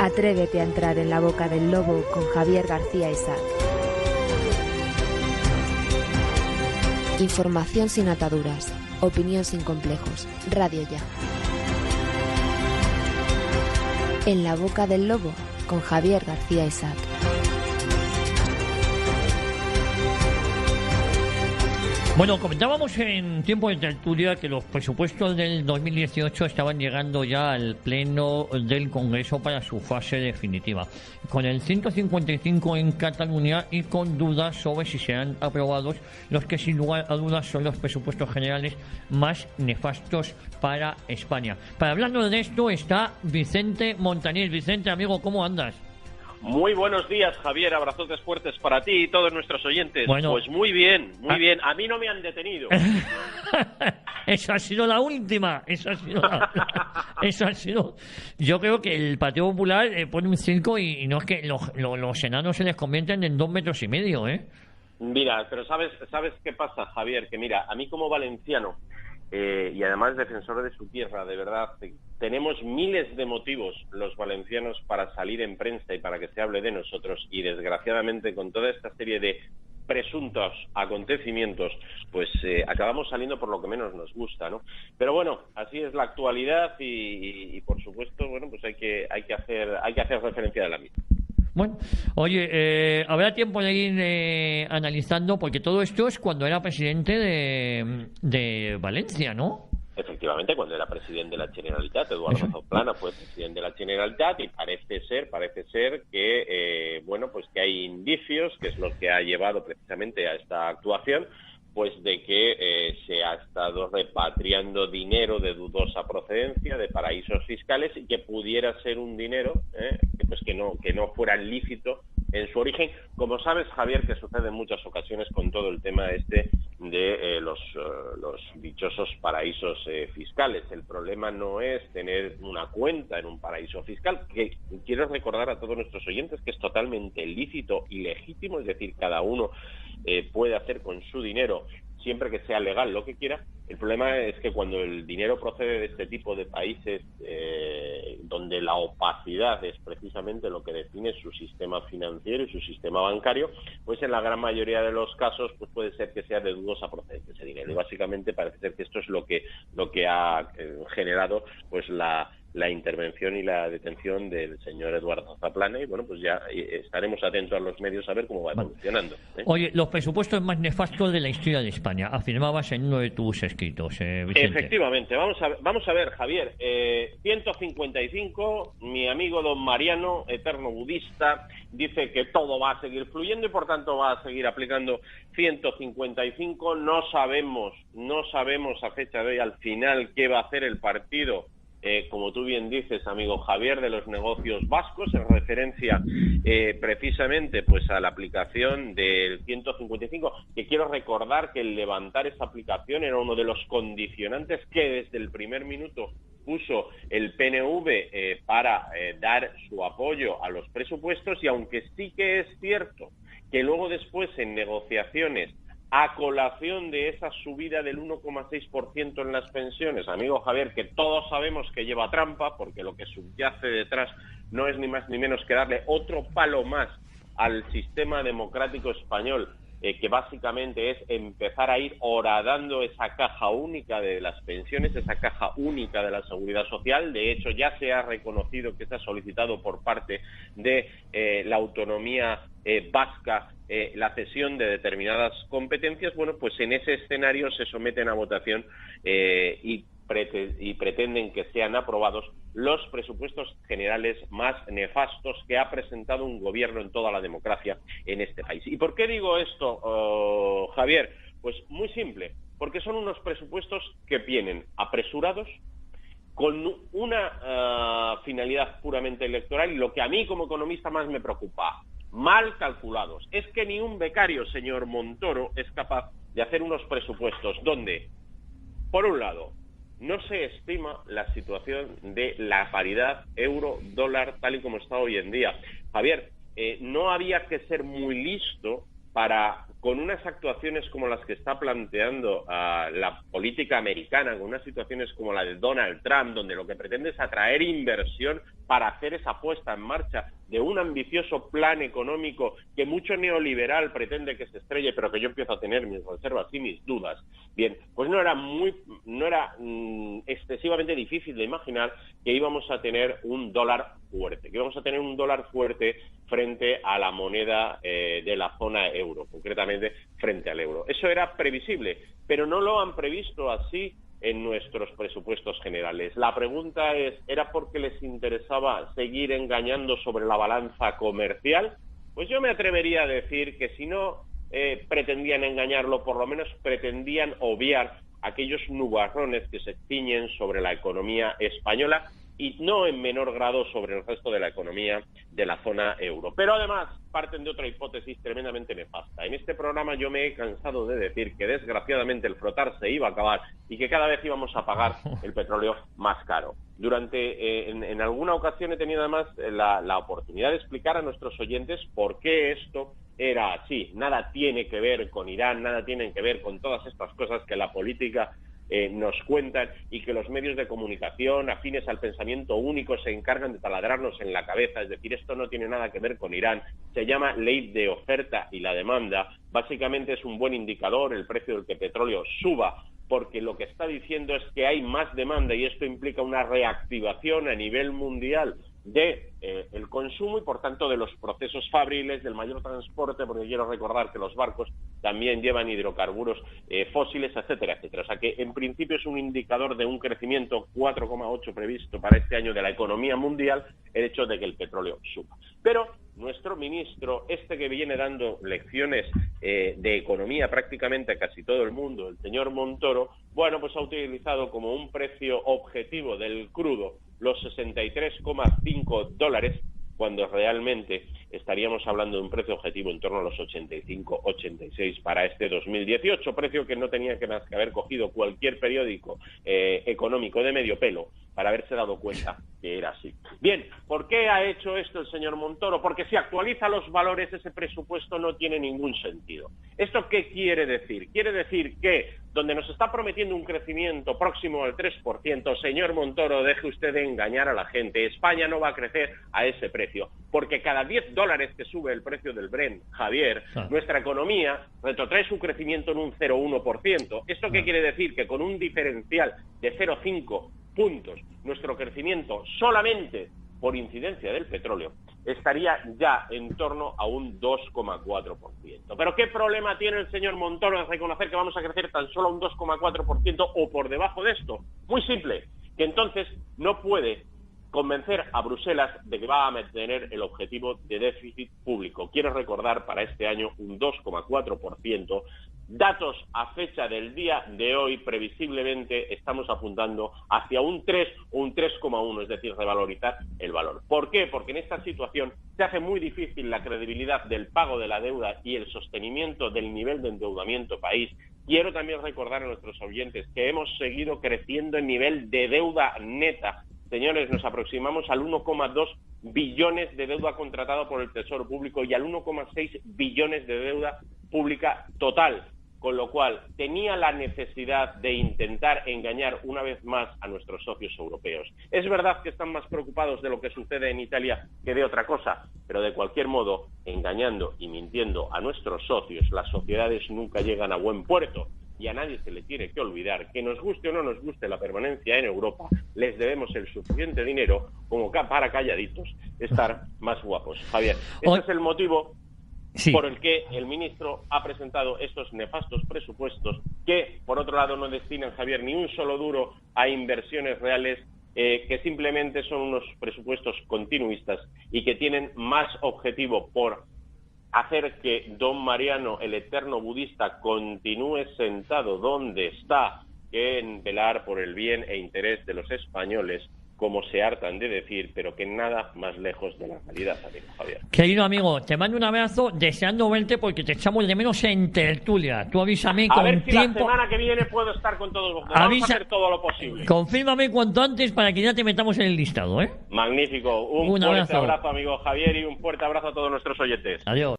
Atrévete a entrar en la boca del lobo con Javier García Isaac. Información sin ataduras, opinión sin complejos. RadioYa. En la boca del lobo con Javier García Isaac. Bueno, comentábamos en tiempo de tertulia que los presupuestos del 2018 estaban llegando ya al pleno del Congreso para su fase definitiva, con el 155 en Cataluña y con dudas sobre si serán aprobados los que sin lugar a dudas son los presupuestos generales más nefastos para España. Para hablarnos de esto está Vicente Montañez. Vicente, amigo, ¿cómo andas? Muy buenos días, Javier. Abrazotes fuertes para ti y todos nuestros oyentes. Bueno, pues muy bien, muy bien. A mí no me han detenido. Esa ha sido la última. Eso ha sido. Yo creo que el Partido Popular pone un 5 y no es que los enanos se les convierten en 2,5 metros, ¿eh? Mira, pero ¿sabes qué pasa, Javier? Que mira, a mí como valenciano y además defensor de su tierra, de verdad, tenemos miles de motivos los valencianos para salir en prensa y para que se hable de nosotros, y desgraciadamente con toda esta serie de presuntos acontecimientos, pues acabamos saliendo por lo que menos nos gusta, ¿no? Pero bueno, así es la actualidad y por supuesto, bueno, pues hay que hacer referencia de la misma. Bueno, oye, habrá tiempo de ir analizando, porque todo esto es cuando era presidente de Valencia, ¿no? Efectivamente, cuando era presidente de la Generalitat, Eduardo Zaplana fue presidente de la Generalitat, y parece ser que, bueno, pues que hay indicios, que es lo que ha llevado precisamente a esta actuación, pues de que se ha estado repatriando dinero de dudosa procedencia de paraísos fiscales y que pudiera ser un dinero que no fuera lícito en su origen, como sabes, Javier, que sucede en muchas ocasiones con todo el tema de los dichosos paraísos fiscales. El problema no es tener una cuenta en un paraíso fiscal, que quiero recordar a todos nuestros oyentes que es totalmente lícito y legítimo, es decir, cada uno puede hacer con su dinero, siempre que sea legal, lo que quiera. El problema es que cuando el dinero procede de este tipo de países donde la opacidad es precisamente lo que define su sistema financiero y su sistema bancario, pues en la gran mayoría de los casos pues puede ser que sea de dudosa procedencia ese dinero. Y básicamente parece ser que esto es lo que ha generado pues la intervención y la detención del señor Eduardo Zaplana, y bueno, pues ya estaremos atentos a los medios a ver cómo va evolucionando. Oye, los presupuestos más nefastos de la historia de España, afirmabas en uno de tus escritos, Vicente. Efectivamente, vamos a ver, Javier, 155, mi amigo don Mariano, eterno budista, dice que todo va a seguir fluyendo y por tanto va a seguir aplicando 155, no sabemos a fecha de hoy al final qué va a hacer el partido, como tú bien dices, amigo Javier, de los negocios vascos, en referencia precisamente pues a la aplicación del 155, que quiero recordar que el levantar esa aplicación era uno de los condicionantes que desde el primer minuto puso el PNV para dar su apoyo a los presupuestos, y aunque sí que es cierto que luego después en negociaciones, a colación de esa subida del 1,6% en las pensiones, amigo Javier, que todos sabemos que lleva trampa, porque lo que subyace detrás no es ni más ni menos que darle otro palo más al sistema democrático español, que básicamente es empezar a ir horadando esa caja única de las pensiones, esa caja única de la seguridad social. De hecho, ya se ha reconocido que se ha solicitado por parte de la autonomía vasca la cesión de determinadas competencias. Bueno, pues en ese escenario se someten a votación y pretenden que sean aprobados los presupuestos generales más nefastos que ha presentado un gobierno en toda la democracia en este país. ¿Y por qué digo esto, Javier? Pues muy simple, porque son unos presupuestos que vienen apresurados, con una finalidad puramente electoral, y lo que a mí como economista más me preocupa, mal calculados. Es que ni un becario, señor Montoro, es capaz de hacer unos presupuestos donde, por un lado, no se estima la situación de la paridad euro-dólar tal y como está hoy en día. Javier, no había que ser muy listo para con unas actuaciones como las que está planteando la política americana, con unas situaciones como la de Donald Trump, donde lo que pretende es atraer inversión para hacer esa puesta en marcha de un ambicioso plan económico que mucho neoliberal pretende que se estrelle, pero que yo empiezo a tener mis reservas y mis dudas. Bien, pues no era excesivamente difícil de imaginar que íbamos a tener un dólar fuerte, frente a la moneda de la zona euro, concretamente frente al euro. Eso era previsible, pero no lo han previsto así en nuestros presupuestos generales. La pregunta es, ¿era porque les interesaba seguir engañando sobre la balanza comercial? Pues yo me atrevería a decir que si no pretendían engañarlo, por lo menos pretendían obviar aquellos nubarrones que se ciñen sobre la economía española y no en menor grado sobre el resto de la economía de la zona euro. Pero además parten de otra hipótesis tremendamente nefasta. En este programa yo me he cansado de decir que desgraciadamente el frotar se iba a acabar y que cada vez íbamos a pagar el petróleo más caro. En alguna ocasión he tenido además la oportunidad de explicar a nuestros oyentes por qué esto era así. Nada tiene que ver con Irán, nada tiene que ver con todas estas cosas que la política nos cuentan y que los medios de comunicación afines al pensamiento único se encargan de taladrarnos en la cabeza. Es decir, esto no tiene nada que ver con Irán. Se llama ley de oferta y la demanda. Básicamente es un buen indicador el precio del que petróleo suba, porque lo que está diciendo es que hay más demanda y esto implica una reactivación a nivel mundial de el consumo y por tanto de los procesos fabriles, del mayor transporte, porque quiero recordar que los barcos también llevan hidrocarburos fósiles, etcétera, etcétera. O sea que en principio es un indicador de un crecimiento 4,8 previsto para este año de la economía mundial, el hecho de que el petróleo suba. Pero nuestro ministro, que viene dando lecciones de economía prácticamente a casi todo el mundo, el señor Montoro, bueno, pues ha utilizado como un precio objetivo del crudo los 63,5 dólares, cuando realmente estaríamos hablando de un precio objetivo en torno a los 85, 86 para este 2018, precio que no tenía que más que haber cogido cualquier periódico económico de medio pelo para haberse dado cuenta que era así. Bien, ¿por qué ha hecho esto el señor Montoro? Porque si actualiza los valores, ese presupuesto no tiene ningún sentido. ¿Esto qué quiere decir? Quiere decir que donde nos está prometiendo un crecimiento próximo al 3%, señor Montoro, deje usted de engañar a la gente. España no va a crecer a ese precio, porque cada 10 dólares que sube el precio del Brent, Javier, nuestra economía retrotrae su crecimiento en un 0,1%. ¿Esto qué quiere decir? Que con un diferencial de 0,5 puntos, nuestro crecimiento solamente por incidencia del petróleo estaría ya en torno a un 2,4%. ¿Pero qué problema tiene el señor Montoro en reconocer que vamos a crecer tan solo a un 2,4% o por debajo de esto? Muy simple, que entonces no puede convencer a Bruselas de que va a mantener el objetivo de déficit público. Quiero recordar para este año un 2,4%. Datos a fecha del día de hoy, previsiblemente estamos apuntando hacia un 3 o un 3,1, es decir, revalorizar el valor. ¿Por qué? Porque en esta situación se hace muy difícil la credibilidad del pago de la deuda y el sostenimiento del nivel de endeudamiento país. Quiero también recordar a nuestros oyentes que hemos seguido creciendo en nivel de deuda neta. Señores, nos aproximamos al 1,2 billones de deuda contratada por el Tesoro Público y al 1,6 billones de deuda pública total. Con lo cual, tenía la necesidad de intentar engañar una vez más a nuestros socios europeos. Es verdad que están más preocupados de lo que sucede en Italia que de otra cosa, pero de cualquier modo, engañando y mintiendo a nuestros socios, las sociedades nunca llegan a buen puerto. Y a nadie se le tiene que olvidar que nos guste o no nos guste la permanencia en Europa, les debemos el suficiente dinero como para calladitos estar más guapos. Javier, ese es el motivo por el que el ministro ha presentado estos nefastos presupuestos que, por otro lado, no destinan, Javier, ni un solo duro a inversiones reales, que simplemente son unos presupuestos continuistas y que tienen más objetivo por hacer que don Mariano, el eterno budista, continúe sentado donde está, que en velar por el bien e interés de los españoles, como se hartan de decir, pero que nada más lejos de la realidad, amigo Javier. Querido amigo, te mando un abrazo, deseando verte porque te echamos de menos en tertulia. Tú avísame con ver si tiempo. La semana que viene puedo estar con todos vosotros. Vamos a hacer todo lo posible. Confírmame cuanto antes para que ya te metamos en el listado, ¿eh? Magnífico. Un fuerte abrazo, amigo Javier, y un fuerte abrazo a todos nuestros oyentes. Adiós.